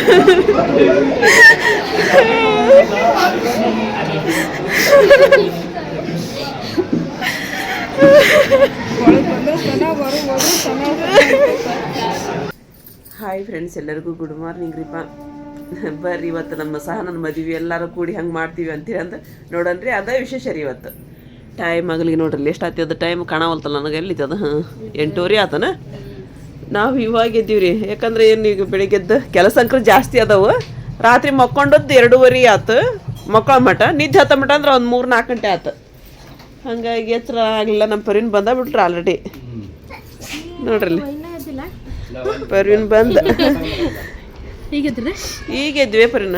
Hi friends, ಎಲ್ಲರಿಗೂ good morning ರೀಪ. ಬರ್ರಿ ಇವತ್ತು ನಮ್ಮ ಸಹನನ ಮದುವೆ ಎಲ್ಲರೂ ಕೂಡಿ ಹಂಗೆ ಮಾಡ್ತೀವಿ ಅಂತೀವಿ ಅಂತ ನೋಡನ್ರಿ. ಅದೇ ವಿಶೇಷ ರೀ ಇವತ್ತು. ಟೈಮ್ ಆಗಲಿ ನೋಡ್ರಿ, ಎಷ್ಟು ಆಯ್ತದ ಟೈಮ್ ಕಾಣವಲ್ತಲ್ಲ ನನಗೆ. ಎಲ್ಲಿತ್ತದ 8:30 ಆತನ. ನಾವು ಇವಾಗ ಎದ್ದೀವಿ ರೀ. ಯಾಕಂದ್ರೆ ಏನು ಈಗ ಬೆಳಿಗ್ಗೆದ್ದು ಕೆಲಸ ಅಂಕರು ಜಾಸ್ತಿ ಅದಾವು. ರಾತ್ರಿ ಮಕ್ಕೊಂಡದ್ದು 2:30 ಆತು. ಮಕ್ಕಳ ಮಟ ನಿದ್ದೆ ಹತ್ತ ಮಟ ಅಂದ್ರೆ ಒಂದು 3-4 ಗಂಟೆ ಆತು. ಹಂಗಾಗಿ ಎಚ್ಚರ ಆಗಲಿಲ್ಲ. ನಮ್ಮ ಪರ್ವಿನ್ ಬಂದ ಬಿಟ್ರು ಆಲ್ರೆಡಿ. ನೋಡ್ರಿ ಪರ್ವಿನ್ ಬಂದ. ಈಗ ಎದ್ವಿ ಪರ್ವಿನ.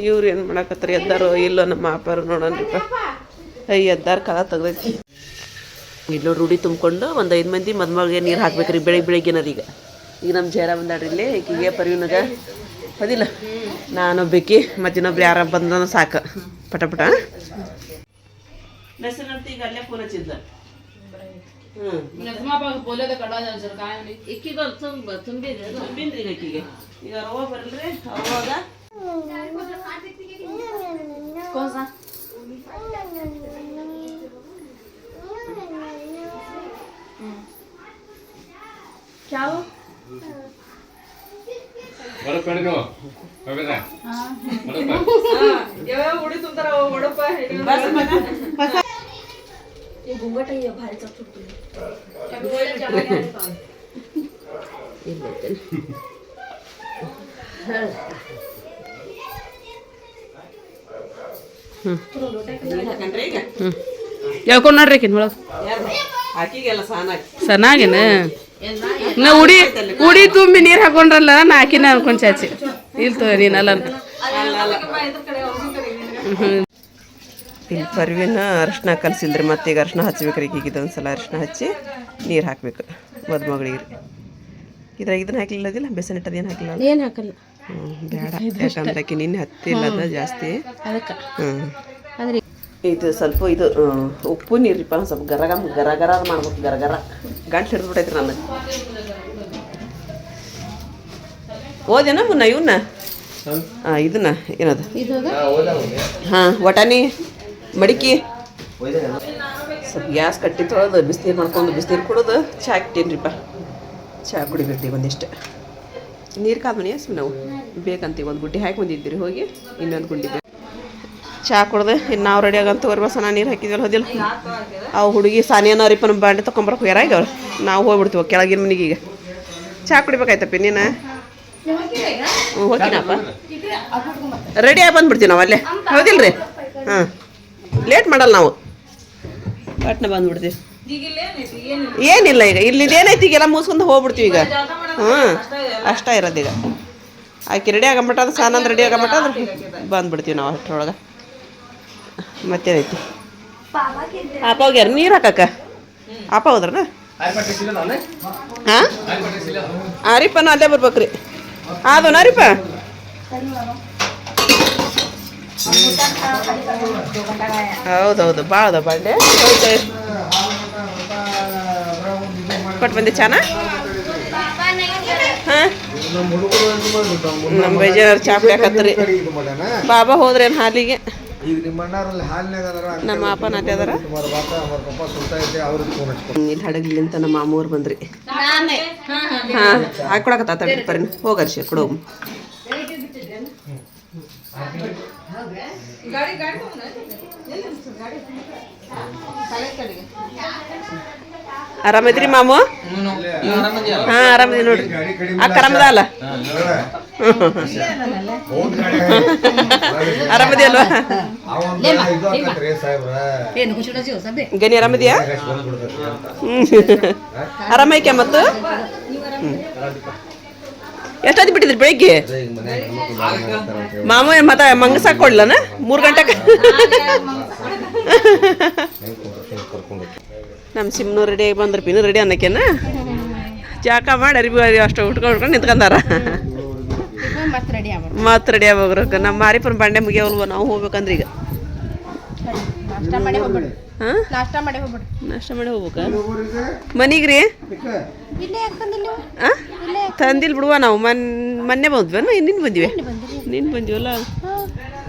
ಇವ್ರು ಏನು ಮಾಡಕತ್ತಾರ, ಎದ್ದಾರೋ ಇಲ್ಲೋ ನಮ್ಮ ಅಪ್ಪಾರು ನೋಡೋಣ್ರಿಪ್ಪ. ಎದ್ದಾರ ಕದ ತೆಗ್ದೈತಿ. ಇಲ್ಲೋ ರೂಢಿ ತುಂಬಿಕೊಂಡು ಒಂದು 5 ಮಂದಿ ಮದುಮಗಳಿಗೆ ನೀರು ಹಾಕ್ಬೇಕ್ರಿ ಬೆಳಿಗ್ಗೆನದ. ಈಗ ನಮ್ಮ ಜಯರ ಬಂದಾಡ್ರಿ ಇಲ್ಲಿ. ಈಗೀಗೆ ಪರ್ವಿನಾಗ ಅದಿಲ್ಲ, ನಾನೊಬ್ಬಾಕಿ ಮತ್ತು ಇನ್ನೊಬ್ರು ಯಾರ ಬಂದ ಸಾಕು ಪಟ ಪಟ. ನರ್ಸನಂತ ಈಗ ಅಲ್ಲೇ ಫೋನ್ ಹಚ್ಚಿದ್ದ. ತುಂಬಿನ್ರಿ ಅಕ್ಕಿಗೆ. ಈಗ ರವ ಬರಲ್ರಿ ಅವಾಗ उडी तुमचा वडप्पा घुंगट बाहेरचा ಹೇಳ್ಕೊಂಡು ನೋಡ್ರಿ ಒಳಗೆ ಆಕಿಗೆಲ್ಲ ಸಣ್ಣಾಗಿನ ನಾ ಉಡಿ ತುಂಬಿ ನೀರು ಹಾಕೊಂಡ್ರಲ್ಲ ನಾ ಹಾಕಿನ ಅನ್ಕೊಂಡ್ ಚಾಚಿ ಇಲ್ತು ನೀನಲ್ಲ ಅಂತ. ಇಲ್ಲಿ ಪರ್ವಿನ ಅರಿಶಿನ ಕಲಸಿಲ್ರಿ. ಮತ್ತೆ ಈಗ ಅರಿಶಿನ ಹಚ್ಬೇಕ್ರಿ. ಈಗ ಇದೊಂದ್ಸಲ ಅರಿಶಿನ ಹಚ್ಚಿ ನೀರು ಹಾಕ್ಬೇಕು ಮದುಮಗಳಿಗೆ. ಇದ್ರಾಗ ಇದನ್ನ ಹಾಕ್ಲಿಲ್ಲದಿಲ್ಲ, ಬೇಸನ್ ಇಟ್ಟದ ಏನು ಹಾಕಿಲ್ಲ. ಏನು ಹಾಕಲ್ಲ, ಬೇಡ. ಯಾಕಂದ್ರೆ ಆಕಿ ನಿನ್ನೆ ಹತ್ತಿಲ್ಲ ಅದ ಜಾಸ್ತಿ. ಇದು ಸ್ವಲ್ಪ ಇದು ಉಪ್ಪು ನೀರಿಪ್ಪ. ಸ್ವಲ್ಪ ಗರ ಗರ ಮಾಡ್ಬೇಕು. ಗರ ಗಂಟು ಹಿಡಿದ್ಬಿಟ್ಟೈತ್ರಿ ನನಗೆ. ಓದೇನ ಮುನ್ನ ಇವನ್ನ ಇದನ್ನ ಏನದು ವಟಾಣಿ ಮಡಿಕೆ ಸ್ವಲ್ಪ ಗ್ಯಾಸ್ ಕಟ್ಟಿ ತೊಳೆದು ಬಿಸಿನೀರು ಮಾಡ್ಕೊಂಡು ಬಿಸಿನೀರು ಕುಡಿದು ಚಹಾ ಇಟ್ಟೇನ್ರಿಪ್ಪ. ಚಹಾ ಕುಡಿಬೇಕು. ಒಂದಿಷ್ಟು ನೀರು ಕಾದ್ಮನಿ ಸುಮ್ಮನೆ ನಾವು ಬೇಕಂತೀವಿ. ಒಂದು ಗುಡ್ಡೆ ಹಾಕಿ ಬಂದಿದ್ದೀರಿ ಹೋಗಿ. ಇನ್ನೊಂದು ಗುಂಡಿ ಬೇಕು. ಚಹಾ ಕುಡ್ದು ಇನ್ನು ನಾವು ರೆಡಿ ಆಗಂತ ಬಸನ ನೀರು ಹಾಕಿದ್ವಲ್ಲ ಹೋದಿಲ್ಲ. ಅವು ಹುಡುಗಿ ಸಾನಿಯನವ್ರಿಪ್ಪ ನಮ್ಮ ಬಾಂಡೆ ತೊಗೊಂಬರಕ್ಕೆ ಹೋಗ್ಯಾರ. ಈಗ ಅವ್ರು ನಾವು ಹೋಗ್ಬಿಡ್ತೀವಿ ಕೆಳಗಿನ ಮನೆಗೆ. ಈಗ ಚಹಾ ಕುಡಿಬೇಕಾಯ್ತಪ್ಪ ನೀನು. ಹೋಗಿನಪ್ಪ ರೆಡಿಯಾಗಿ ಬಂದ್ಬಿಡ್ತೀವಿ ನಾವು ಅಲ್ಲೇ. ಹೌದಿಲ್ರಿ? ಹಾಂ, ಲೇಟ್ ಮಾಡಲ್ಲ ನಾವು. ಪಟ್ನ ಬಂದ್ಬಿಡ್ತೀವಿ. ಏನಿಲ್ಲ, ಈಗ ಇಲ್ಲಿ ಏನೈತಿ ಈಗೆಲ್ಲ ಮುಗಿಸ್ಕೊಂಡು ಹೋಗ್ಬಿಡ್ತೀವಿ ಈಗ. ಅಷ್ಟೇ ಇರೋದು ಈಗ. ಆಕೆ ರೆಡಿ ಆಗಂಬಿಟ್ಟ ಅಂದ್ರೆ ಸಾನಂದ್ ರೆಡಿ ಆಗಂಬಿಟ್ಟ ಅಂದ್ರೆ ಬಂದ್ಬಿಡ್ತೀವಿ ನಾವು ಅಷ್ಟರೊಳಗೆ. ಮತ್ತೇನೈತಿ? ಅಪ್ಪ ಹೋಗ್ಯಾರ ನೀರು ಹಾಕಕ್ಕ. ಅಪ್ಪ ಹೋದ್ರನ? ಹಾಂ, ಆರಿಪ್ಪನ ಅಲ್ಲೇ ಬರ್ಬೇಕ್ರಿ. ಅದನ್ನ ಅರಿಪ ಹೌದೌದು, ಭಾಳ ಅದ ಬಾಂಡೆ. ಕೊಟ್ಟು ಬಂದೆ ಚಾನ. ಹಾಂ, ನಮ್ಮ ಬೇಜಾರು ಚಾ ಕುಡಿಯಾಕತ್ರಿ. ಬಾಬಾ ಹೋದ್ರೇನು ಹಾಲಿಗೆ. ನಮ್ಮ ಅಪ್ಪನ ಅತ್ತೆ ಅದಾರ. ಇಲ್ಲಿ ಹಡಗ್ಲಿಂತ ನಮ್ಮ ಮಾಮೂರು ಬಂದ್ರಿ. ಹಾಂ, ಹಾಕೊಳಕತ್ತ ತಡ್ರಿ ಪರಿನ ಹೋಗರ್ಷಿ ಕೊಡೋ. ಆರಾಮೈತ್ರಿ ಮಾಮು? ಹಾಂ, ಆರಾಮದಿ ನೋಡ್ರಿ. ಅಕ್ಕ ಆರಾಮದ ಅಲ್ಲ? ಆರಾಮದಿ ಅಲ್ವಾ? ಗನಿ ಆರಾಮದಿಯಾ? ಆರಾಮೈಕ್ಯ ಮತ್ತು ಎಷ್ಟೊತ್ತು ಬಿಟ್ಟಿದ್ರಿ ಬೆಳಿಗ್ಗೆ? ಮಾಮೂ ಮತ್ತೆ ಮಂಗಸಾಕ್ ಕೊಡ್ಲನ 3 ಗಂಟೆಗೆ. ನಮ್ಮ ಸಿಮ್ನು ರೆಡಿ ಆಗಿ ಬಂದ್ರೆ ಪಿನ್ನು ರೆಡಿ ಅನ್ನಕೇನ ಜಾಕ ಮಾಡಿ ಅರಿಬಿ ಅಷ್ಟು ಉಟ್ಕೊಂಡು ನಿಂತ್ಕೊಂಡಾರ. ಮತ್ತೆ ರೆಡಿ ಆಗೋಗ್ರಕ್ಕ. ನಮ್ಮ ಮಾರಿಪುರ ಬಂಡೆ ಮುಗಿಯವಲ್ವ, ನಾವು ಹೋಗ್ಬೇಕಂದ್ರೆ ಈಗ. ನಾಷ್ಟ ಮಾಡಿ ಹೋಗ್ಬೇಕ ಮನಿಗೆ ರೀ. ತಂದಿಲ್ಲ ಬಿಡುವ ನಾವು ಮೊನ್ನೆ ಬಂದ್ವಿ ನಿನ್ನ ಬಂದಿವಿ ನಿನ್ನ ಬಂದಿವಲ್ಲ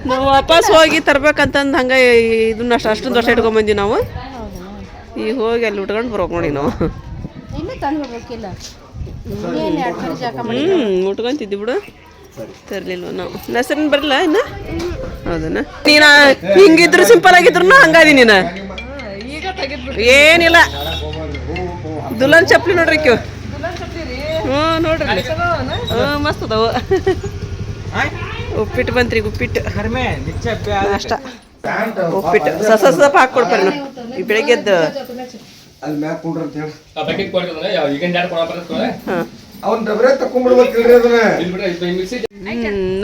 ನಾವು ವಾಪಸ್ ಹೋಗಿ ತರ್ಬೇಕಂತಂದು ಹಂಗೆ ಇದನ್ನ ಅಷ್ಟೊಂದು ವರ್ಷ ಇಟ್ಕೊಂಬಂದಿವಿ ನಾವು ಈಗ ಹೋಗಿ ಅಲ್ಲಿ ಉಟ್ಕೊಂಡು ಬರ್ಬೇಕು ನೋಡಿ ನಾವು ಉಟ್ಕೊಂತಿದ್ವಿ ಬಿಡು ತರ್ಲಿಲ್ವ ನಾವು ನಸರಿನ ಬರಲ್ಲ ಇನ್ನು ಹೌದನ ನೀನು ಹಿಂಗಿದ್ರು ಸಿಂಪಲ್ ಆಗಿದ್ರು ಹಂಗಾದಿ ನೀನು ಏನಿಲ್ಲ ದುಲ್ಹನ್ ಚಪ್ಲಿ ನೋಡ್ರಿ ಕ್ಯೂ ಹ್ಞೂ ನೋಡ್ರಿ ಹ್ಞೂ ಮಸ್ತ್ ಅದಾವು ಉಪ್ಪಿಟ್ಟು ಬಂತ್ರಿ ಉಪ್ಪಿಟ್ಟು ಅಷ್ಟ ಉಪ್ಪಿಟ್ಟು ಸಸಪ್ ಹಾಕ್ಕೊಡ್ಬಾರ ಈ ಬೆಳಗ್ಗೆದ್ದು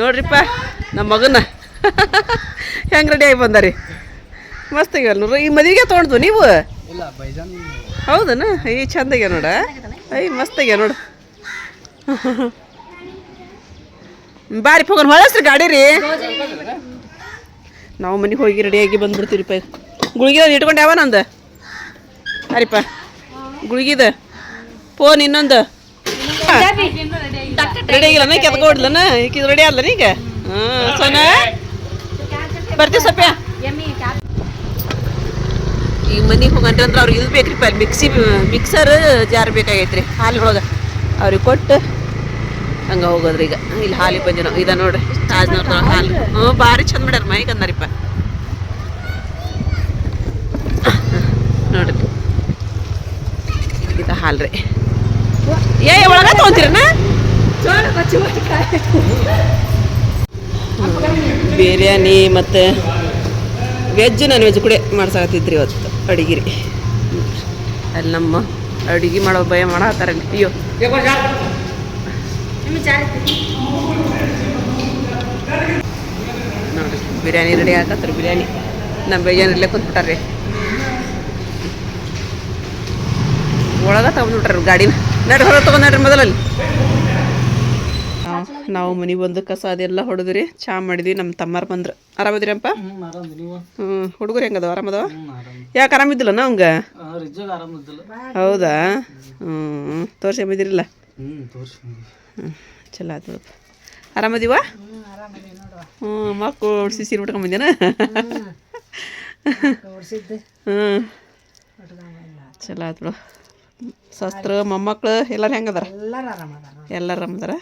ನೋಡ್ರಿಪ್ಪ ನಮ್ಮ ಮಗನ ಹೆಂಗೆ ರೆಡಿ ಆಗಿ ಬಂದಾರಿ ಮಸ್ತ್ ಆಗ್ಯಾವ ನೋಡ್ರಿ ಈ ಮದುವೆಗೆ ತೊಗೊಂಡ್ವು ನೀವು ಹೌದನ ಐ ಚಂದ ಆಗ್ಯಾವ ನೋಡ ಐ ಮಸ್ತ್ ಆಗ್ಯಾವ ನೋಡು ಬಾರಿ ಹೋಗೋಣ ಹೊಳಸ್ರಿ ಗಾಡಿ ರೀ ನಾವು ಮನೆಗೆ ಹೋಗಿ ರೆಡಿಯಾಗಿ ಬಂದ್ಬಿಡ್ತೀವಿರಿಪ್ಪ ಗುಳಿಗೆ ಇಟ್ಕೊಂಡು ಯಾವ ನಂದು ಅರಿಪ್ಪ ಗುಳಿಗಿದ ಫೋನ್ ಇನ್ನೊಂದು ರೆಡಿ ಆಗಿಲ್ಲ ಕೆತ್ಕೊಡ್ಲನ ಈಗ ರೆಡಿ ಅಲ್ಲ ಈಗ ಹಾಂ ಸೋನಾ ಬರ್ತೀವಿ ಸಪ್ಯ ಈಗ ಮನೆಗೆ ಹೋಗಂಟ್ರಿ ಅಂದ್ರೆ ಅವ್ರಿಗೆ ಇದು ಬೇಕ್ರಿಪ್ಪ ಮಿಕ್ಸರ್ ಜಾರ್ ಬೇಕಾಗೈತ್ರಿ ಹಾಲಿನೊಳಗೆ ಅವ್ರಿಗೆ ಕೊಟ್ಟು ಹಂಗೆ ಹೋಗೋದ್ರಿ ಈಗ ಇಲ್ಲಿ ಹಾಲಿಗೆ ಬಂದಿ ನಾವು ಇದ ನೋಡ್ರಿ ತಾಜ್ನವ್ರ ಹಾಲು ಹ್ಞೂ ಭಾರಿ ಚಂದ ಮಾಡ್ಯಾರ ಮೈಗೆ ಅಂದಾರಿಪ್ಪ ನೋಡ್ರಿ ಇದು ಹಾಲು ರೀ ಒಳಗ ತೊಗೊಂತೀರನ ಬಿರಿಯಾನಿ ಮತ್ತು ವೆಜ್ ನಾನ್ ವೆಜ್ ಕೂಡ ಮಾಡ್ಸಾಕತ್ತಿದ್ರಿ ಇವತ್ತು ಅಡಿಗೆ ರೀ ಅಲ್ಲಿ ನಮ್ಮ ಅಡುಗೆ ಮಾಡೋ ಭಯ ಮಾಡತ್ತಾರಲ್ಲಿ ಅಯ್ಯೋ ನೋಡ್ರಿ ಬಿರಿಯಾನಿ ರೆಡಿ ಆಗತ್ತರಿ ಬಿರಿಯಾನಿ ನಮ್ಮ ಬೇಜಾನ್ ಇಲ್ಲೇ ಕುಂತ್ಬಿಟ್ಟಾರ್ರಿ ಒಳಗ ತಗೊಂಡ್ಬಿಟ್ರಿ ಗಾಡಿನ ನಡ್ರಿ ಹೊರಗೆ ತೊಗೊಂಡ್ರಿ ಮೊದಲಲ್ಲಿ ನಾವು ಮನೆ ಬಂದು ಕಸ ಅದೆಲ್ಲ ಹೊಡೆದ್ರಿ ಚಾ ಮಾಡಿದ್ವಿ ನಮ್ಮ ತಮ್ಮಾರು ಬಂದ್ರು ಆರಾಮದಿರಪ್ಪ ಹುಡುಗರು ಹೆಂಗದವ ಆರಾಮದವ ಯಾಕೆ ಆರಾಮಿದ್ದಿಲ್ಲನ ಅವಂಗ ಹೌದಾ ತೋರ್ಸಿ ಬಂದಿರಲ್ಲ ಚಲೋ ಆಯ್ತು ಆರಾಮದಿವ ಮಕ್ಕಳು ಓಡಿಸಿ ಸೀರೆ ಉಟ್ಕೊಂಬಂದೇನ ಚಲೋ ಆಯ್ತು ಬಿಡು ಶಸ್ತ್ರ ಮೊಮ್ಮಕ್ಕಳು ಎಲ್ಲರೂ ಹೆಂಗದಾರ ಎಲ್ಲರೂ ಆರಾಮದಾರ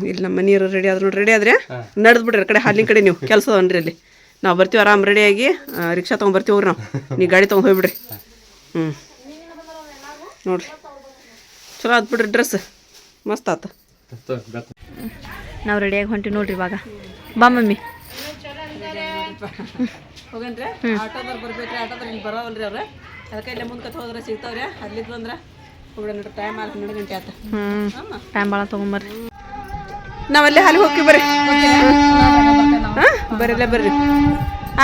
ಇಲ್ಲಿ ನಮ್ಮ ಮನೆಯವರು ರೆಡಿ ಆದ್ರು ನೋಡಿ ರೆಡಿ ಆದ್ರೆ ನಡೆದು ಬಿಡ್ರಿ ಕಡೆ ಹಾಲಿನ ಕಡೆ ನೀವು ಕೆಲಸ ಅನ್ರಿ ಅಲ್ಲಿ ನಾವು ಬರ್ತೀವಿ ಆರಾಮ್ ರೆಡಿಯಾಗಿ ರಿಕ್ಷಾ ತೊಗೊಂಡ್ಬರ್ತೀವಿ ಹೋಗ್ರಿ ನಾವು ನೀವು ಗಾಡಿ ತೊಗೊಂಡು ಹೋಗ್ಬಿಡ್ರಿ ನೋಡ್ರಿ ಚಲೋ ಆತ್ ಬಿಡ್ರಿ ಡ್ರೆಸ್ ಮಸ್ತ್ ಆತ ನಾವು ರೆಡಿಯಾಗಿ ಹೊಂಟಿವಿ ನೋಡ್ರಿ ಇವಾಗ ಬಾ ಮಮ್ಮಿ ಹೋಗನ್ರಿ ಆಟೋದವ್ರು ಬರ್ಬೇಕ್ರಿ ಆಟೋದವ್ರು ಇಲ್ಲಿ ಬರೋವಲ್ರಿ ಅವ್ರು ಅದಕ್ಕೆ ಇಲ್ಲೇ ಮುಂದ್ಕತ್ ಹೋದ್ರೆ ಸಿಗ್ತಾವ್ರಿ ಅಲ್ಲಿದ್ದು ಅಂದ್ರೆ ಹೋಗ್ಬಿಡ ನೋಡ್ರಿ ಟೈಮ್ 12 ಗಂಟೆ ಆತ ಟೈಮ್ ಭಾಳ ತೊಗೊಂಬರ್ರಿ ನಾವಲ್ಲೇ ಹಾಲಿಗೆ ಹೋಗ್ತೀವಿ ಬರ್ರಿ ಬರ್ರಿಲ್ಲ ಬರ್ರಿ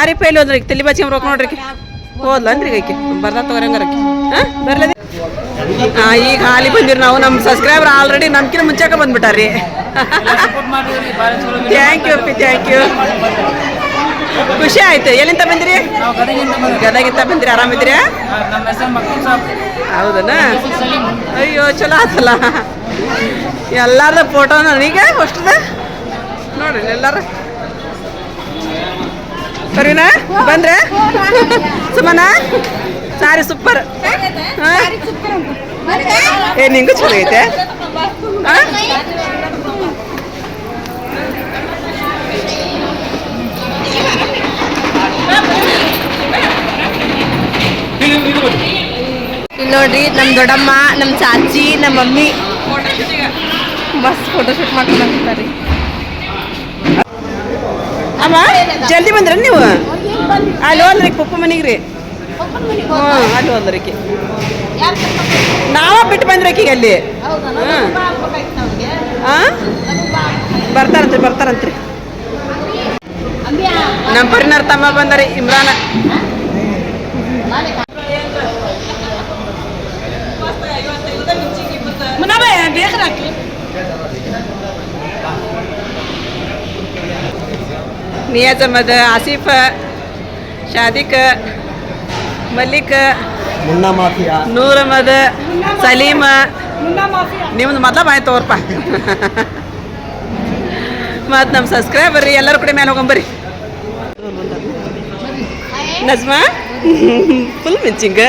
ಆರಿ ಪೈಲಿ ಹೋದ್ರಿ ತಲೆ ಬಾಚಿ ರೊಕ್ಕ ನೋಡ್ರಿ ಹೋದ್ಲನ್ರಿ ಈಕೆ ಬರ್ದ ತಗೋರಂಗಾರಕ್ಕೆ ಬರ್ಲದಿ ಈಗ ಹಾಲಿ ಬಂದಿರಿ ನಾವು ನಮ್ಮ ಸಬ್ಸ್ಕ್ರೈಬರ್ ಆಲ್ರೆಡಿ ನಮ್ಕಿನ ಮುಂಚಾಕ ಬಂದ್ಬಿಟ್ಟಾರ್ರಿ ಥ್ಯಾಂಕ್ ಯು ಅಪ್ಪಿ ಥ್ಯಾಂಕ್ ಯು ಖುಷಿ ಆಯ್ತು ಎಲ್ಲಿಂದ ಬಂದಿರಿ ಗದಗಿಂದ ಬಂದಿರಿ ಆರಾಮಿದ್ರಿ ಹೌದನ ಅಯ್ಯೋ ಚಲೋ ಆತಲ್ಲ ಎಲ್ಲಾರ್ದ ಫೋಟೋ ನನಗೆ ಅಷ್ಟದ ನೋಡ್ರಿ ಎಲ್ಲಾರು ಬರೀನಾ ಬಂದ್ರೆ ಸುಮನ ಸಾರಿ ಸೂಪರ್ ಏ ನಿಂಗೂ ಚಲೋ ಐತೆ ಇಲ್ಲಿ ನೋಡ್ರಿ ನಮ್ಮ ದೊಡ್ಡಮ್ಮ ನಮ್ಮ ಚಾಚಿ ನಮ್ಮ ಮಮ್ಮಿ ಮಸ್ತ್ ಫೋಟೋಶೂಟ್ ಮಾಡ್ಕೊಂಡ್ರಿ ಅಮ್ಮ ಜಲ್ದಿ ಬಂದ್ರ ನೀವು ಅಲ್ಲಿ ಹೋದ್ರಿ ಪಪ್ಪ ಮನೆಗೆ ರೀ ಅಲ್ಲಿ ಹೋದ್ರಕ್ಕೆ ನಾವ ಬಿಟ್ಟು ಬಂದ್ರಕೀಗ ಅಲ್ಲಿ ಬರ್ತಾರಂತ್ರಿ ನಮ್ಮ ಪರಿನಾರ ತಮ್ಮ ಬಂದಾರಿ ಇಮ್ರಾನ ನಿಯಾಜ್ ಅಹಮದ್ ಆಸಿಫ್ ಶಾದಿಕ್ ಮಲ್ಲಿಕ್ ಮುನ್ನಾ ಮಾಫಿಯಾ ನೂರ್ ಅಹಮದ್ ಸಲೀಮ ನಿಮ್ದು ಮೊದಲ ಬಾಯ್ ತಗೋರ್ಪ ಮತ್ತು ನಮ್ಮ ಸಬ್ಸ್ಕ್ರೈಬರ್ ರೀ ಎಲ್ಲರೂ ಕೂಡ ಮೇಲೆ ಹೋಗೊಂಬರ್ರಿ ನಜ್ಮಾ ಫುಲ್ ಮಿಂಚಿಂಗ್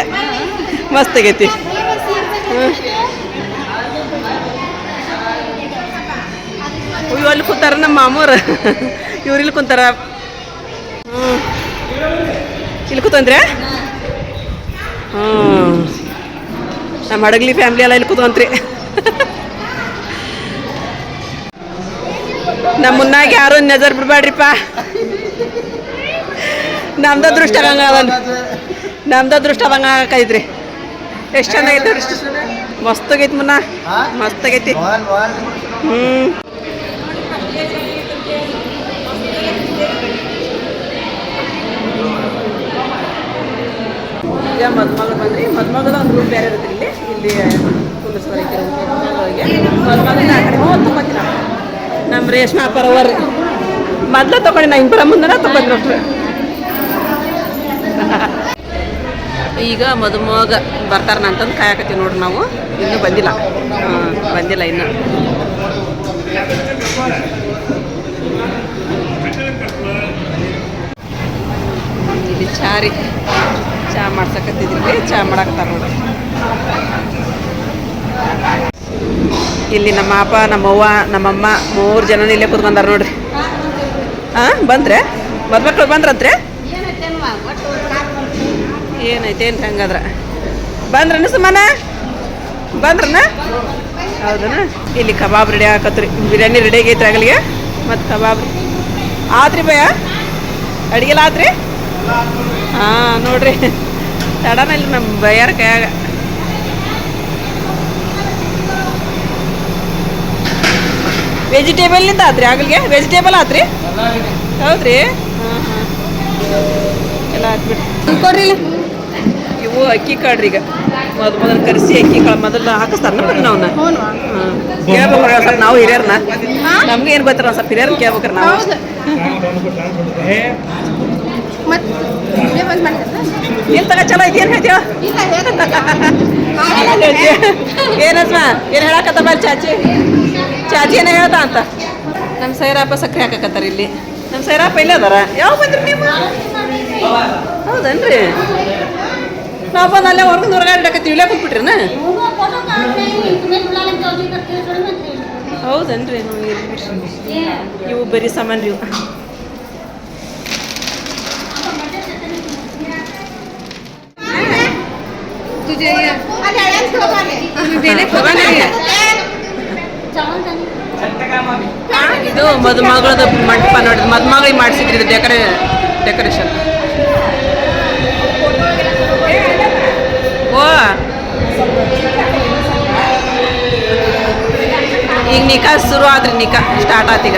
ಮಸ್ತ್ ಆಗೈತಿ ಇವ್ ಅಲ್ಲಿ ಕೂತಾರ ನಮ್ಮ ಮಾಮೂರು ಇವ್ರು ಇಲ್ಲಿ ಕುಂತಾರ ಇಲ್ಲಿ ಕೂತಂದ್ರೆ ನಮ್ಮ ಹಡಗ್ಲಿ ಫ್ಯಾಮ್ಲಿ ಎಲ್ಲ ಇಲ್ಲಿ ಕೂತ್ಕೊಂತ್ರಿ ನಮ್ಮ ಮುನ್ನಾಗ ಯಾರು ನಜರ್ ಬಿಡ್ಬೇಡ್ರಿಪ್ಪ ನಮ್ದ ದೃಷ್ಟ ಹಂಗ ನಮ್ದ ದೃಷ್ಟ ಹಂಗ ಹಾಕೈತ್ರಿ ಎಷ್ಟು ಚೆನ್ನಾಗೈತೆ ಮಸ್ತ್ ಆಗೈತಿ ಮುನ್ನ ಮಸ್ತ್ ಆಗೈತಿ ಈಗ ಮದುಮಗಳು ಬಂದ್ರಿ ಮದುಮಗದ ಒಂದು ರೂಮ್ ಬೇರೆ ಇರುತ್ತೆ ಇಲ್ಲಿ ಕುಂದರ್ಸ್ಬರಕ್ಕೆ ಮದುಮಗನ ಆ ಕಡೆ ತೊಗೊತೀನಿ ನಮ್ಮ ರೇಷ್ಮೆ ಪರವರ್ ಮೊದ್ಲ ತೊಗೊಂಡು ನಾ ಹಿಂಗೆ ಬರೋ ಮುಂದೆ ತೊಗೊಂಡು ನೋಡ್ರಿ ಈಗ ಮದುಮಗ ಬರ್ತಾರ ಅಂತಂದು ಕಾಯಕತ್ತೀವಿ ನೋಡ್ರಿ ನಾವು ಇನ್ನೂ ಬಂದಿಲ್ಲ ಬಂದಿಲ್ಲ ಇನ್ನು ಇಲ್ಲಿ ಚಾರಿ ಚಾ ಮಾಡ್ಸಕತ್ತಿದ್ರಿ ಚಾ ಮಾಡಾಕತ್ತಾರ ನೋಡ್ರಿ ಇಲ್ಲಿ ನಮ್ಮ ಅಪ್ಪ ನಮ್ಮವ್ವ ನಮ್ಮಮ್ಮ 3 ಜನ ಇಲ್ಲೇ ಕೂತ್ಕೊಂಡಾರ ನೋಡ್ರಿ ಬಂದ್ರೆ ಮದ್ಮಕ್ಳು ಬಂದ್ರಂತ್ರಿ ಏನೈತೇನು ಹಂಗಾದ್ರೆ ಬಂದ್ರನ ಸುಮ್ಮನ ಬಂದ್ರನ ಹೌದನ ಇಲ್ಲಿ ಕಬಾಬ್ ರೆಡಿ ಹಾಕತ್ರಿ ಬಿರಿಯಾನಿ ರೆಡಿ ಆಗೈತ್ರಿ ಆಗಲಿಗೆ ಮತ್ತು ಕಬಾಬ್ ಆತ್ರಿ ಭಯ ಅಡಿಗೆಲ್ಲ ಆತ್ರಿ ನೋಡ್ರಿ ತಡನ ಇಲ್ಲಿ ನಮ್ಮ ಬಯ್ಯಾರ ಕೈಯಾಗ ವೆಜಿಟೇಬಲ್ನಿಂದ ಆತ್ರಿ ಆಗಲಿಗೆ ವೆಜಿಟೇಬಲ್ ಆತ್ರಿ ಹೌದ್ರಿ ಎಲ್ಲ ಹಾಕ್ಬಿಟ್ಟು ಕೊಡ್ರಿ ಇವು ಅಕ್ಕಿ ಕಾಳ್ರಿ ಈಗ ಮೊದಲು ಕರೆಸಿ ಅಕ್ಕಿ ಕಾಳು ಮೊದಲು ಹಾಕಿಸ್ತಾರ ನೋಡ್ರಿ ನಾವನ್ನ ಕೇಳ್ಬೇಕ್ರಿ ಸ್ವಲ್ಪ ನಾವು ಹಿರಿಯರ್ನ ನಮ್ಗೆ ಏನು ಗೊತ್ತಾರ ಸ್ವಲ್ಪ ಹಿರಿಯರ್ನ ಕೇಳ್ಬೇಕ್ರಿ ನಾವು ಏನ್ ತಗ ಚಲೋ ಐತಿ ಏನ್ ಹೇಳ್ತೀವ ಏನಸ್ಮ ಏನು ಹೇಳಕತ್ತ ಬಲ್ ಚಾಚಿ ಏನ ಹೇಳ್ತಾ ಅಂತ ನಮ್ಮ ಸೈರಪ್ಪ ಸಕ್ಕರೆ ಹಾಕಕತ್ತಾರ ಇಲ್ಲಿ ನಮ್ಮ ಸೈರಪ್ಪ ಇಲ್ಲೇ ಅದಾರ ಯಾವ ಬಂದ್ರಿ ನೀವು ಹೌದನ್ರಿ ನಾವು ಬಂದು ಅಲ್ಲೇ ಹೊರಗಾಡಕತ್ತೀವಿ ಇಲ್ಲೇ ಕೂತ್ಬಿಟ್ರಿನ ಹೌದನ್ರಿ ಇವು ಬರೀ ಸಾಮಾನು ರೀ ಇದು ಮದುಮಗಳದ ಮಂಟಪ ನೋಡಿದ್ ಮದುಮಗಳಿಗೆ ಮಾಡಿಸಿದ್ರಿ ಇದು ಡೆಕೋರೇಷನ್ ಓ ಈಗ ನಿಕಾ ಶುರು ಆದ್ರಿ ನಿಕಾ ಸ್ಟಾರ್ಟ್ ಆತೀಗ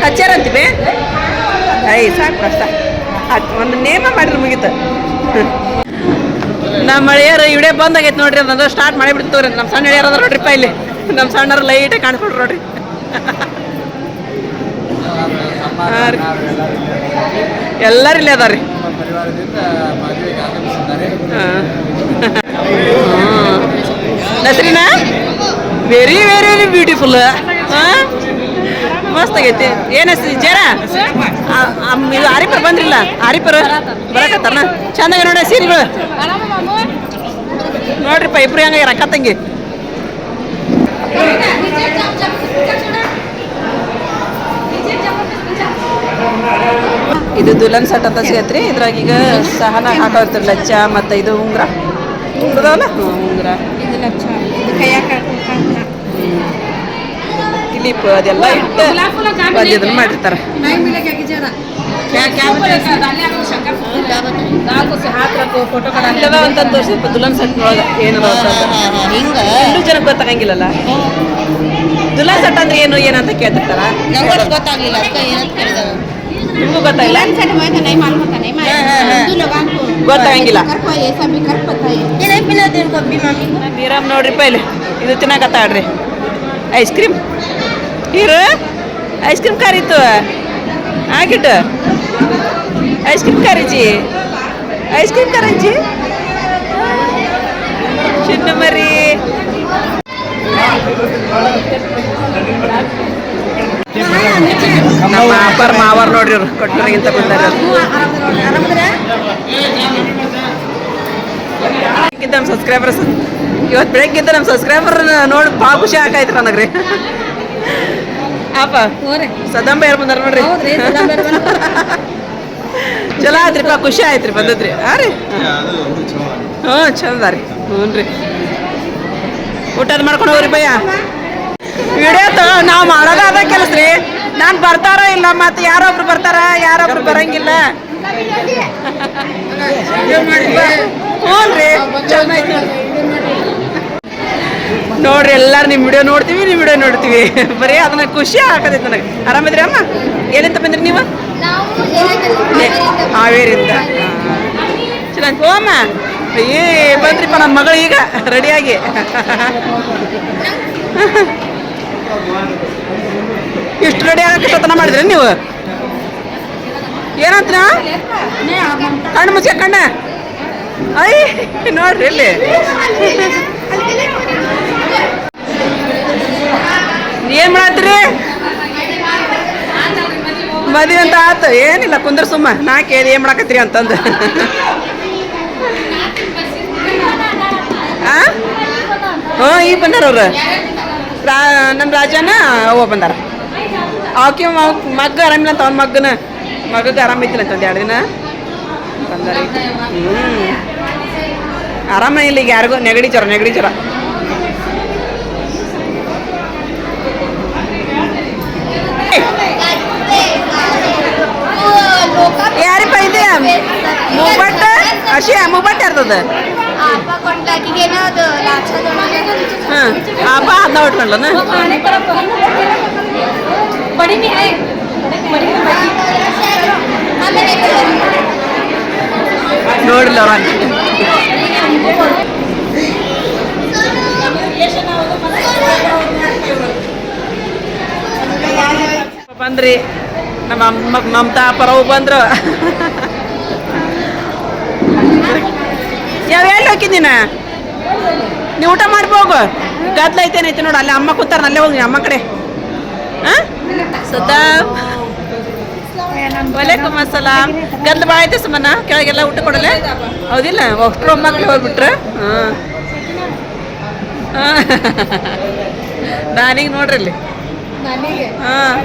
ಹಚ್ಚಾರಂತೀವಿ ಸಾಕು ಅಷ್ಟ ಒಂದು ನೇಮ ಮಾಡಿರಿ ಮುಗೀತ ನಮ್ಮ ಹಳೆಯರು ಇವಡೇ ಬಂದಾಗೈತೆ ನೋಡ್ರಿ ಅದಂದ್ರೆ ಸ್ಟಾರ್ಟ್ ಮಾಡಿಬಿಡ್ತವ್ರಿ ನಮ್ಮ ಸಣ್ಣ ಹಳೆಯರು ಅದ ನೋಡ್ರಿಪ್ಪ ಇಲ್ಲಿ ನಮ್ಮ ಸಣ್ಣರು ಲೈಟಾಗಿ ಕಾಣಿಸ್ಕೊಡ್ರಿ ನೋಡ್ರಿ ಎಲ್ಲರೂ ಇಲ್ಲೇ ಅದಾರ ರೀ ನಸ್ರಿನಾ ವೆರಿ ವೆರಿ ವೆರಿ ಬ್ಯೂಟಿಫುಲ್ ಮಸ್ತ್ ಆಗೈತಿ ಏನಸ್ತಿ ಜರ ಇದು ಆರಿಪರ್ ಬಂದ್ರಿಲ್ಲ ಆರಿಪರ್ ಬರಕತ್ತಾರ ಚಂದಾಗ ನೋಡ ಸೀರೆಗಳು ನೋಡ್ರಿಪ್ಪ ಇಬ್ರು ಹೆಂಗ ರೊಕ್ಕ ತಂಗಿ ಇದು ದುಲನ್ ಸಟ್ ಅಂತ ಸಿಗತ್ರಿ ಇದ್ರಾಗ ಈಗ ಸಹನ ಹಾಕೋರ್ತಿರ್ ಲಚ್ಚ ಮತ್ತು ಇದು ಉಂಗ್ರ ಉಂಗ್ರದವಲ್ಲ ಉಂಗ್ರ ಕ್ಲಿಪ್ ಅದೆಲ್ಲ ಇಟ್ಟು ಒಂದು ಇದನ್ನ ಮಾಡಿರ್ತಾರೆ ಅಂತ ತೋರಿಸಿಪ್ಪ ದುಲನ್ ಸೆಟ್ ಒಳಗೆ ಏನದ ಇನ್ನೂ ಜನಕ್ಕೆ ಗೊತ್ತಾಗಂಗಿಲ್ಲಲ್ಲ ದುಲನ್ ಸೆಟ್ ಅಂದ್ರೆ ಏನು ಏನಂತ ಕೇಳ್ತಿರ್ತಾರ ಗೊತ್ತಾಗ್ಲಿಲ್ಲ ನಿಮಗೂ ಗೊತ್ತಾಗಿಲ್ಲ ಗೊತ್ತಾಗಂಗಿಲ್ಲ ಬೀರಮ್ ನೋಡ್ರಿಪ್ಪ ಇಲ್ಲಿ ಇದು ತಿನ್ನಕತ್ತಾಡ್ರಿ ಐಸ್ ಕ್ರೀಮ್ ಹೀರು ಐಸ್ ಕ್ರೀಮ್ ಕಾರಿತ್ತು ಆಗಿಟ್ಟು ಐಸ್ ಕ್ರೀಮ್ ಕಾರಿಜಿ ಐಸ್ ಕ್ರೀಮ್ ಕಾರಂಜಿ ಚಿನ್ನ ಮರಿ ನಮ್ಮ ಅಪ್ಪರ್ ಮಾವರ್ ನೋಡ್ರಿ ಅವ್ರು ಕೊಟ್ಟರಿಗಿಂತ ಬಂದಾರ ನಮ್ಮ ಸಬ್ಸ್ಕ್ರೈಬರ್ಸ್ ಇವತ್ತು ಬೆಳಗ್ಗಿಂತ ನಮ್ಮ ಸಬ್ಸ್ಕ್ರೈಬರ್ ನೋಡಿ ಭಾಳ ಖುಷಿ ಆಕಾಯ್ತು ನನಗ್ರಿ ಅಪ್ಪ ಸದಂಬ ಯಾರು ಬಂದಾರ ನೋಡ್ರಿ ಚಲೋ ಆಯ್ತ್ರಿಪ್ಪ ಖುಷಿ ಆಯ್ತ್ರಿ ಬಂದದ್ರಿ ಹಾಂ ರೀ ಹ್ಞೂ ಚಂದ ರೀ ಹ್ಞೂ ರೀ ಊಟದ ಮಾಡ್ಕೊಂಡು ಹೋಗ್ರಿ ಭಯ್ಯ ವಿಡಿಯೋ ನಾವು ಮಾಡೋದ ಅದ ಕೆಲಸ ರೀ ನಾನು ಬರ್ತಾರೋ ಇಲ್ಲ ಮತ್ತೆ ಯಾರೊಬ್ರು ಬರ್ತಾರ ಯಾರೊಬ್ರು ಬರಂಗಿಲ್ಲ ಹ್ಞೂ ರೀ ಚೆನ್ನಾಯ್ತು ನೋಡ್ರಿ ಎಲ್ಲಾರು ನಿಮ್ಮ ವಿಡಿಯೋ ನೋಡ್ತೀವಿ ನಿಮ್ಮ ವಿಡಿಯೋ ನೋಡ್ತೀವಿ ಬರೀ ಅದನ್ನ ಖುಷಿ ಆಗತೈತೆ ನನಗೆ ಆರಾಮಿದ್ರಿ ಅಮ್ಮ ಏನಂತ ಬಂದ್ರಿ ನೀವು ಹಾವೇರಿಂದ ಚೆನ್ನಾಗಿ ಹೋಮ ಏ ಬಂದ್ರಿಪ್ಪ ನಮ್ಮ ಮಗಳು ಈಗ ರೆಡಿಯಾಗಿ ಇಷ್ಟು ರೆಡಿ ಆಗಕ್ಕೆ ಎಷ್ಟೊತ್ತನ ಮಾಡಿದ್ರಿ ನೀವು ಏನಂತ ಕಣ್ಣು ಮುಚ್ಚ ಕಣ್ಣ ಐ ನೋಡ್ರಿ ಇಲ್ಲಿ ಏನ್ ಮಾಡತ್ರಿ ಮದುವೆ ಅಂತ ಆತ ಏನಿಲ್ಲ ಕುಂದ್ರ ಸುಮ್ಮ ನಾ ಕೇಳಿ ಏನ್ ಮಾಡಕತ್ರಿ ಅಂತಂದು ಹ್ಞೂ ಈಗ ಬಂದಾರ ಅವ್ರು ನಮ್ಮ ರಾಜನ ಅವ ಬಂದಾರ ಆಕೆ ಮಗ್ಗ ಆರಾಮಿಲ್ಲ ಅಂತ ಅವ್ನ ಮಗಗೆ ಆರಾಮಿದ್ದಿಲ್ಲ ಅಂತ ಒಂದು 2 ದಿನ ಬಂದಾರ ಆರಾಮ ಇಲ್ಲ ಈಗ ಯಾರಿಗೂ ನೆಗಡಿ ಜ್ವರ ಯಾರಿಪ್ಪ ಇದೆ ಮೂಬಟ್ ಅಶಿ ಮೂಬಟ್ ಯಾರ್ದದ ಹಾಂ ಅಪ್ಪ ಅದನ್ನ ಉಟ್ಕೊಂಡ್ಲನ ನೋಡಿಲ್ಲ ಅವ್ರ ಬಂದ್ರಿ ನಮ್ಮ ಮಮತಾ ಪರವು ಬಂದ್ರು ಯಾವ ಎಲ್ಲಿ ಹೋಗಿದ್ದೀನ ನೀವು ಊಟ ಮಾಡ್ಬೋಗು ಗದ್ಲ ಐತೇನೈತೆ ನೋಡು ಅಲ್ಲಿ ಅಮ್ಮ ಕೂತಾರ ಅಲ್ಲೇ ಹೋಗಿ ಅಮ್ಮ ಕಡೆ ಹಾಂ ಸದಾ ವಲೈಕುಮ್ ಅಸ್ಸಲಾಂ ಗದ್ಲ ಭಾಳ ಐತೆ ಸುಮ್ಮನ ಕೆಳಗೆಲ್ಲ ಊಟ ಕೊಡಲ್ಲ ಹೌದಿಲ್ಲ ಅಷ್ಟು ಮಕ್ಳು ಹೋಗ್ಬಿಟ್ರೆ ಹಾಂ ನಾನೀಗ ನೋಡ್ರಿ ಇಲ್ಲಿ ಹಾಂ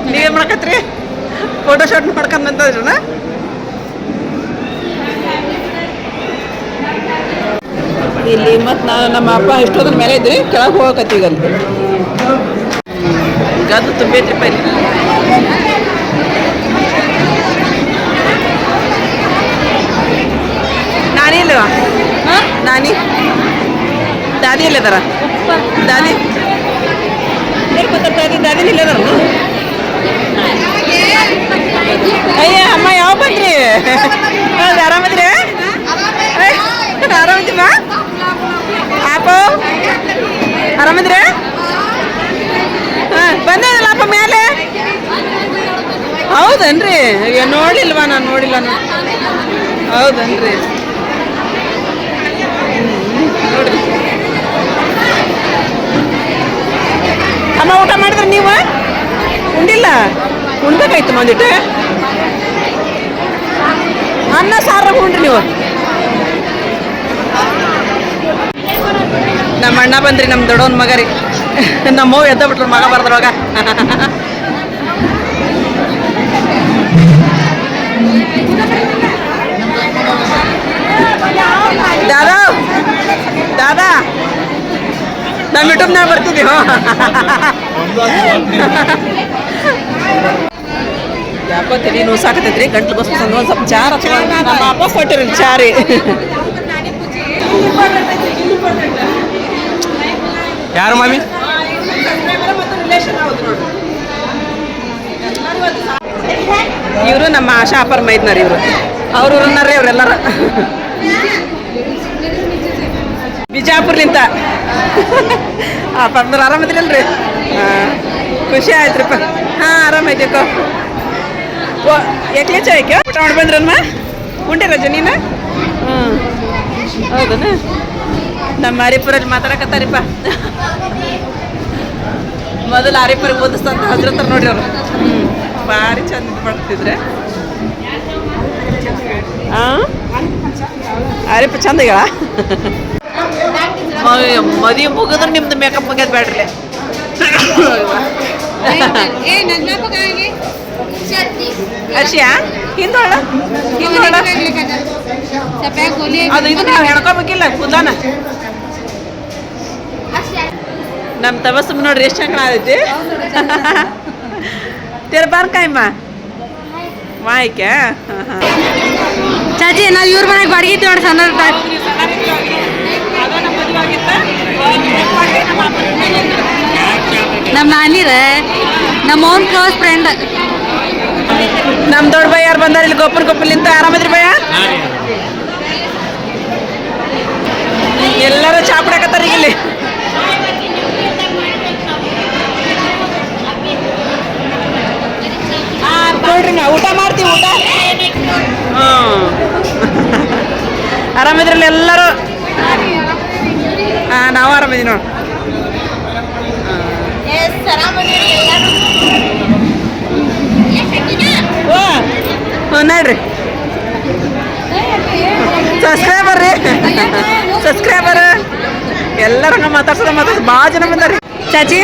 ನೀವೇನು ಮಾಡಕತ್ರಿ ಫೋಟೋಶೂಟ್ ಮಾಡ್ಕೊಂಡ್ಬಂತದ್ರನ ಇಲ್ಲಿ ಮತ್ತು ನಮ್ಮ ಅಪ್ಪ ಇಷ್ಟೊಂದ್ರ ಮೇಲೆ ಇದ್ರಿ ಕೆಳಗೆ ಹೋಗಕತ್ತೀವಿ ಅಲ್ಲಿ ಗದ್ದು ತುಂಬೈತ್ರಿಪ್ಪ ಇಲ್ಲಿ ನಾನಿ ಇಲ್ಲವಾ ನಾನಿ ದಾದಿ ಇಲ್ಲದಾರ ದಾದಿ ದಾದಿನ ಇಲ್ಲದಾರ ಅಯ್ಯ ಅಮ್ಮ ಯಾವ ಬಂದ್ರಿ ಆರಾಮದ್ರಿ ಆರಾಮದಿಮ್ಮ ಆಪ ಆರಾಮದ್ರಿ ಹಾಂ ಬಂದಲ್ಲ ಅಪ್ಪ ಮೇಲೆ ಹೌದನ್ರಿ ಅಯ್ಯೋ ನೋಡಿಲ್ವಾ ನಾನು ನೋಡಿಲ್ಲ ಹೌದನ್ರಿ ನೋಡ್ರಿ ಅಮ್ಮ ಊಟ ಮಾಡಿದ್ರೆ ನೀವು ಉಂಡಿಲ್ಲ ಉಣ್ಬೇಕಾಯ್ತು ಒಂದಿಟ್ಟು ಅನ್ನ ಸಾರು ಉಂಡ್ರಿ ನೀವು ನಮ್ಮ ಅಣ್ಣ ಬಂದ್ರಿ ನಮ್ಮ ದೊಡ್ಡವನ ಮಗ ರೀ ನಮ್ಮವ್ವ ಎದ್ದ ಬಿಟ್ರು ಮಗ ಬರ್ದ್ರವಾಗ ದಾದಾ ದಾದಾ ನಮ್ಮ ಯೂಟ್ಯೂಬ್ನಾಗ ಬರ್ತಿದ್ದೀವಿ ಯಾಕೋ ತಲೆ ನೋವು ಸಾಕತೈತ್ರಿ ಗಂಟ್ಲು ಬಸ್ ಒಂದು ಸ್ವಲ್ಪ ಚಾರ ನಮ್ಮ ಅಪ್ಪ ಕೊಟ್ಟಿರಿ ಚಾರಿ ಯಾರು ಮಾಮಿ ಇವರು ನಮ್ಮ ಆಶಾ ಅಪ್ಪರ್ ಮೈದ್ನಾರ ಇವರು ಅವ್ರು ಊರನ್ನಾರ್ರಿ ಅವರೆಲ್ಲರ ಬಿಜಾಪುರ್ಲಿಂತ ಪಕ್ಕದವ್ರು ಆರಾಮದಿರಲ್ರಿ? ಹಾಂ, ಖುಷಿ ಆಯ್ತ್ರಪ್ಪ. ಹಾಂ, ಆರಾಮೈತಿಕ್ಕ. ಓ ಏಕ್ಲೆ ಚಾಯ್ಕೆ ಊಟ ಮಾಡಿ ಬಂದ್ರಮ್ಮ? ಉಂಡೆ ರಜೆ ನೀನು? ಹ್ಞೂ, ಹೌದನ? ನಮ್ಮ ಆರಿಪುರಲ್ಲಿ ಮಾತಾಡಕತ್ತಾರಿಪ್ಪ. ಮೊದಲು ಆರಿಪುರಿಗೆ ಓದಿಸ್ತಂತ ಹಜ್ರತ್ತಾರ ನೋಡ್ರಿ ಅವರು. ಭಾರಿ ಚಂದ ಇದು ಮಾಡ್ತಿದ್ರೆ. ಹಾಂ, ಆರಿಪ ಚಂದ ಈಗ. ಮದುವೆ ಮುಗಿದ್ರೆ ನಿಮ್ದು ಮೇಕಪ್ ಮುಗಿಯೋದು ಬೇಡ್ರಿ. ಅರ್ಷಿಯಾ ಹಿಂದೋಳ ಹಿಂದೋಳ ಅದು ಇದು ನಾವು ಹೆಣ್ಕೋಬೇಕಿಲ್ಲ ಕೂದಲಾನ. ನಮ್ಮ ತಬಸ್ಸು ನೋಡ್ರಿ ಎಷ್ಟು ಚಂದ ಆಗೈತಿ. तेरे बार ಕಾಯಮ್ಮ ಮಾಯ್ಕೆ. ಹಾಂ ಹಾಂ ಚಾಚಿ ನಾವು ಇವ್ರ ಮನೆಗೆ ಬಾಡಿಗೆ ಇದ್ದೀವಿ ನೋಡಿ ಸಣ್ಣ ಟೈಪ್. ನಮ್ಮ ನಾನಿರ ನಮ್ಮ ಓನ್ ಕ್ಲೋಸ್ ಫ್ರೆಂಡ್. ನಮ್ಮ ದೊಡ್ಡ ಭಯ ಯಾರು ಬಂದಾರ ಇಲ್ಲಿ ಗೊಪ್ಪಲಿಂತ? ಆರಾಮದ್ರಿ ಭಯ? ಎಲ್ಲರೂ ಚಾಪಡಕತ್ತಾರ ಈಗ ಇಲ್ಲಿ. ನೋಡ್ರಿ ನಾವು ಊಟ ಮಾಡ್ತೀವಿ. ಊಟ ಹ್ಞೂ ಆರಾಮಿದ್ರಲ್ಲ ಎಲ್ಲರೂ? ಹಾಂ, ನಾವು ಆರಾಮಿದ್ದೀವಿ ನೋಡಿ. ಓ ಹ್ಞೂ ನೋಡ್ರಿ ಸಬ್ಸ್ಕ್ರೈಬರ್ ರೀ, ಸಬ್ಸ್ಕ್ರೈಬರ್ ಎಲ್ಲರೂ ಹಂಗೆ ಮಾತಾಡ್ಸೋದು ಭಾಳ ಜನ ಬಂದಾರ. ಚಾಚಿ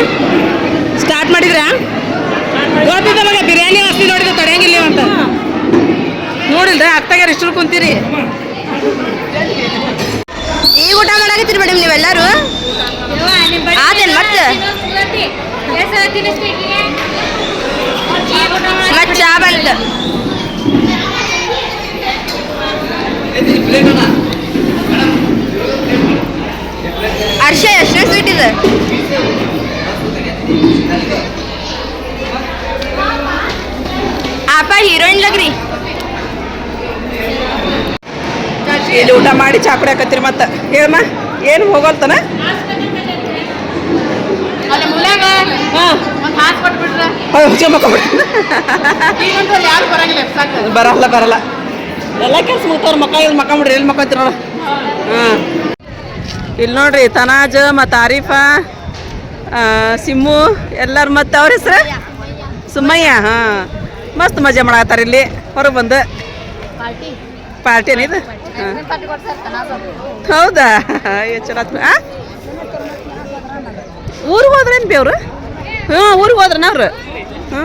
ಸ್ಟಾರ್ಟ್ ಮಾಡಿದ್ರಾ? ಗೊತ್ತಿದ್ದ ಮಗ ಬಿರಿಯಾನಿ ವಸ್ತಿ ನೋಡಿದ್ರೆ ತಡೆಯಂಗಿಲ್ಲ ಅಂತ ನೋಡಿಲ್ರಿ. ಆಗ್ತಾಗ್ಯಾರ ಇಷ್ಟು ಕುಂತೀರಿ. ಈಗ ಊಟ ಮಾಡಾಕತ್ತೀರಿ ಮೇಡಮ್ ನೀವೆಲ್ಲರೂ? ಆದೇನು ಮತ್ತೆ ಚಾ ಬಂತು. ಹರ್ಷ ಎಷ್ಟೇ ಸ್ವೀಟ್ ಇದೆ? आप हीरोइन लग रही. ಇಲ್ಲಿ ಊಟ ಮಾಡಿ ಚಾ ಕುಡಿಯಾಕತ್ತೀರಿ. ಮತ್ತೆ ಹೇಳಮ್ಮ ಏನು ಹೋಗಲ್ತಾನ? ಬರಲ್ಲ ಬರಲ್ಲ ಎಲ್ಲ ಕೆಲಸ ಮುಗ್ತವ್ರ. ಮಕ್ಕ ಬಿಡ್ರಿ ಎಲ್ಲಿ ಮಕ್ಕೊಂತೀರ ನೋಡ. ಹಾಂ, ಇಲ್ಲಿ ನೋಡ್ರಿ ತನಾಜ್ ಮತ್ತು ಆರಿಫಾ, ಸಿಮ್ಮು ಎಲ್ಲರೂ ಮತ್ತು ಅವ್ರ ಹೆಸ್ರು ಸುಮ್ಮಯ್ಯ. ಹಾಂ, ಮಸ್ತ್ ಮಜಾ ಮಾಡತ್ತಾರ ಇಲ್ಲಿ ಹೊರಗೆ ಬಂದು. ಪಾರ್ಟಿ ಏನಿದು? ಹೌದಾ? ಚಲೋ ಆತು. ಹಾಂ, ಊರಿಗೆ ಹೋದ್ರೇನು ಬಿ ಅವರು? ಹ್ಞೂ, ಊರಿಗೆ ಹೋದ್ರನ ಅವ್ರು? ಹ್ಞೂ,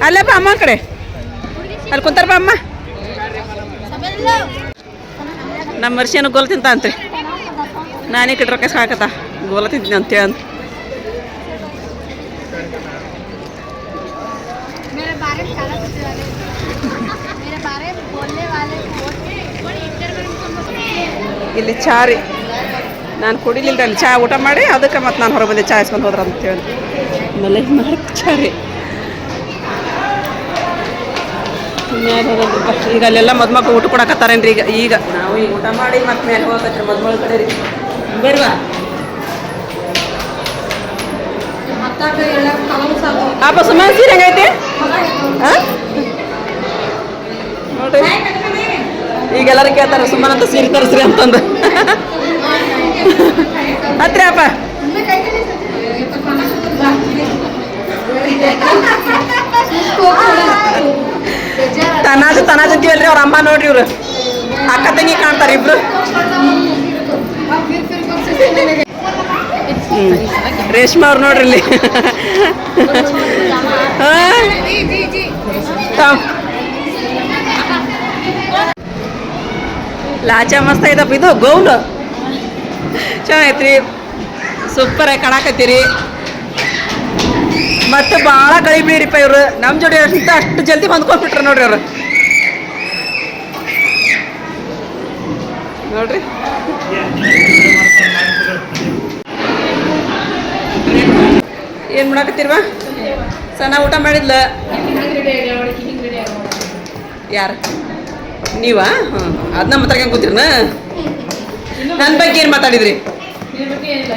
ಅಲ್ಲಪ್ಪ ಅಮ್ಮ ಕಡೆ ಅಲ್ಲಿ ಕುಂತಾರಪ್ಪ ಅಮ್ಮ. ನಮ್ಮ ವರ್ಷೇನು ಗೋಲ್ ತಿಂತ ಅಂತ್ರಿ. ನಾನೇ ಕಡೆ ರೊಕ್ಕ ಸಾಕತ್ತ ಗೋಲ ತಿಂತೀನಿ ಅಂತೇಳಿ ಅಂತ. ಇಲ್ಲಿ ಚಾ ರೀ ನಾನು ಕುಡಿಲಿಲ್ಲ ಅಲ್ಲಿ ಚಾ ಊಟ ಮಾಡಿ ಅದಕ್ಕೆ ಮತ್ತು ನಾನು ಹೊರಗೆ ಬಂದೆ ಚಾ ಇಸ್ಕೊಂಡು ಹೋದ್ರ ಅಂತೇಳಿ. ಆಮೇಲೆ ಮಾಡಿ ಚಾ ರೀ ಈಗ ಅಲ್ಲೆಲ್ಲ ಮದ್ಮಕ್ಳು ಊಟ ಕೊಡಕತ್ತಾರೇನ್ರಿ. ಈಗ ನಾವು ಈಗ ಊಟ ಮಾಡಿ ಮತ್ತೆ ಮೇಲೆ ಹೋಗತ್ರಿ ಮದ್ಮಳ ಕಡೆ ರೀ. ಬರ್ವಾ ಆಪ ಸುಮ್ಮನೆ ಸೀರೆ ಹೆಂಗೈತಿ? ಹಾಂ ನೋಡ್ರಿ ಈಗೆಲ್ಲರೂ ಕೇಳ್ತಾರೆ ಸುಮ್ಮನೆ ಅಂತ ಸೀರೆ ತರಿಸ್ರಿ ಅಂತಂದು. ಹತ್ರಿ ಅಪ್ಪ ತನಾಜ್ ಅಂತೀವಲ್ರಿ ಅವ್ರ ಅಮ್ಮ ನೋಡ್ರಿ ಇವ್ರು ಅಕ್ಕ ತಂಗಿ ಕಾಣ್ತಾರೆ ಇಬ್ರು. ರೇಷ್ಮಾ ಅವ್ರು ನೋಡ್ರಿ ಇಲ್ಲಿ. ಲಾಚ ಮಸ್ತ್ ಐತಪ್ಪ ಇದು ಗೌನ್ ಚೆನ್ನಾಗೈತ್ರಿ. ಸೂಪರ್ ಆಗಿ ಕಾಣಕತ್ತೀರಿ. ಮತ್ತೆ ಭಾಳ ಗಳಿ ಬೀರಿಪ್ಪ ಇವರು. ನಮ್ಮ ಜೋಡಿ ಅಷ್ಟು ಜಲ್ದಿ ಹೊಂದ್ಕೊಂಡ್ಬಿಟ್ರು ನೋಡ್ರಿ ಅವರು. ನೋಡ್ರಿ ಏನು ಮಾಡಕತ್ತೀರ್ವಾ? ಸಣ್ಣ ಊಟ ಮಾಡಿದ್ಲ ಯಾರು ನೀವಾ? ಹಾಂ, ಅದು ನಮ್ಮ ಹತ್ರ ಹೆಂಗೆ ಕೂತಿರ್ನ? ನನ್ನ ಬಗ್ಗೆ ಏನು ಮಾತಾಡಿದ್ರಿ?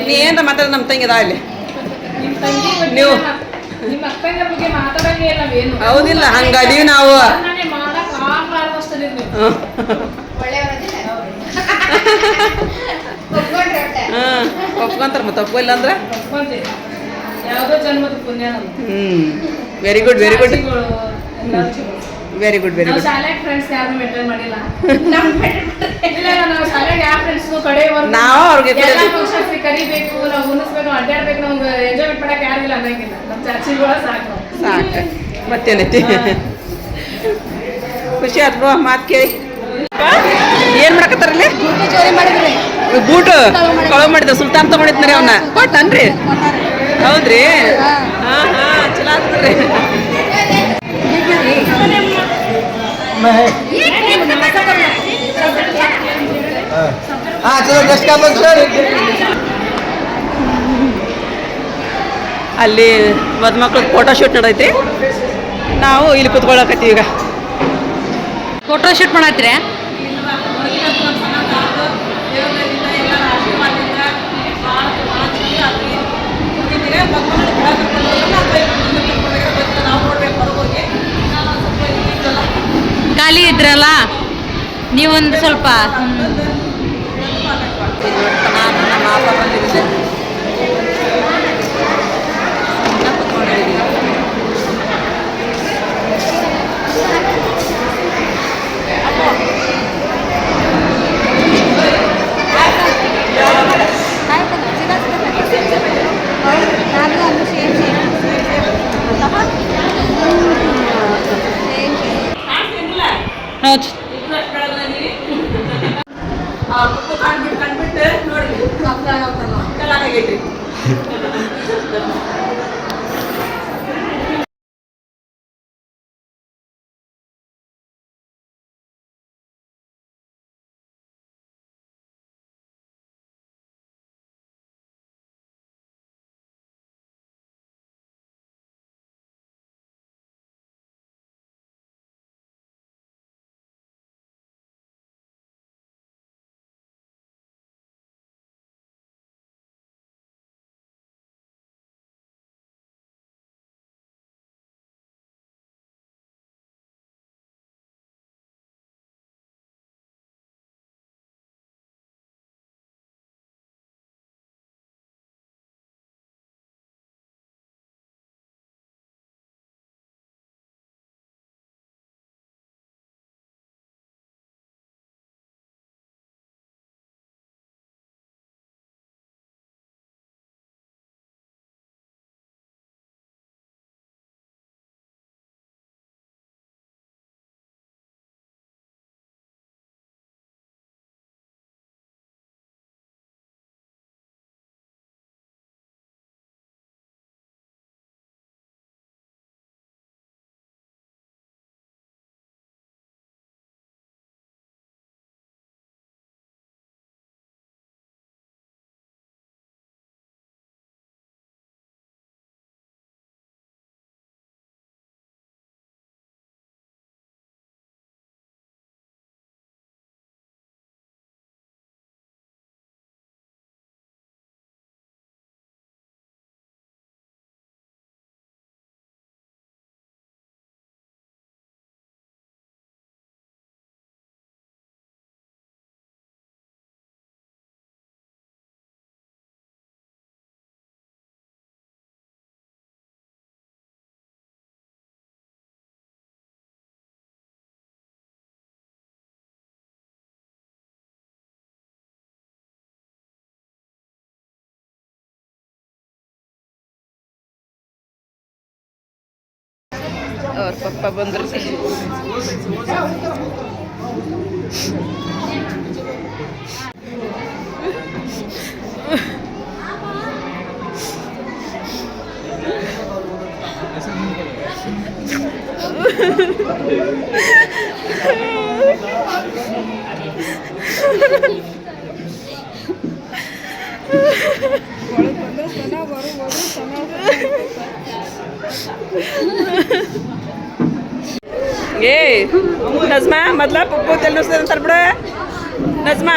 ನೀ ಏನ್ರ ಮಾತಾಡ ನಮ್ಮ ತಂಗಿದ ಅಲ್ಲಿ ನೀವು ಹೌದಿಲ್ಲ ಹಂಗದೀವಿ ನಾವು ಒಪ್ಕೊಂತಾರ ಮತ್ತೆ ಒಪ್ಪಿಲ್ಲ ಅಂದ್ರೆ ಯಾವುದೋ ಜನ್ಮದ ಪುಣ್ಯ very good very good very good very good ಶಾಲೆಗೆ ಫ್ರೆಂಡ್ಸ್ ಯಾರು ಮೇಂಟೈನ್ ಮಾಡಿಲ್ಲ ಇಲ್ಲ ನಾವು ಶಾಲೆಗೆ ಯಾವ ಫ್ರೆಂಡ್ಸ್ ಕಡೆಯವರೆಗೂ ನಾವು ಅವ್ರಿಗೆ ಫಂಕ್ಷನ್ಸ್ ಕರಿಬೇಕು ನಾವು ಉಣಿಸ್ಬೇಕು ಅಡ್ಡಾಡ್ಬೇಕು ನಮ್ಗೆ ಎಂಜಾಯ್ಮೆಂಟ್ ಮಾಡಕ್ಕೆ ಯಾರಿಲ್ಲ ಅನ್ನಂಗಿಲ್ಲ ನಮ್ಮ ಚಾಚಿಗಳು ಸಾಕು ಸಾಕು ಮತ್ತೇನೈತಿ ಖುಷಿ ಆಯ್ತು ಮಾತು ಕೇಳಿ ಏನ್ ಮಾಡಕತ್ತಾರಲ್ಲಿ ಚೋರಿ ಮಾಡಿದ್ರಿ ಬೂಟು ಕಳವು ಮಾಡಿದ ಸುಲ್ತಾನ್ ತಗೊಂಡಿದ್ರಿ ಅವನ್ನ ಕೊಟ್ಟನ್ರಿ ಹೌದ್ರಿ ಹಾ ಹಾ ಚಲೋ ಆಗ್ತದ್ರಿ ಅಲ್ಲಿ ಮದುಮಕ್ಳು ಫೋಟೋ ಶೂಟ್ ನಡೆದೈತಿ ನಾವು ಇಲ್ಲಿ ಕುತ್ಕೊಳ್ಳಕತ್ತೀವಿ ಈಗ ಫೋಟೋ ಶೂಟ್ ಮಾಡತ್ತೀರ ಖಾಲಿ ಇದ್ರಲ್ಲ ನೀವೊಂದು ಸ್ವಲ್ಪ ಹೌದು ಕಂಡ್ಬಿಟ್ಟು ನೋಡ್ರಿ ಕಲಾಗೈತ್ರಿ ಅವ್ರ ಪಪ್ಪ ಬಂದ್ರು ಏ ನಜ್ಮಾ ಮೊದ್ಲ ಪಪ್ಪು ತೆಲ್ ನುಸ್ತಾರ ಬಿಡ ನಜ್ಮಾ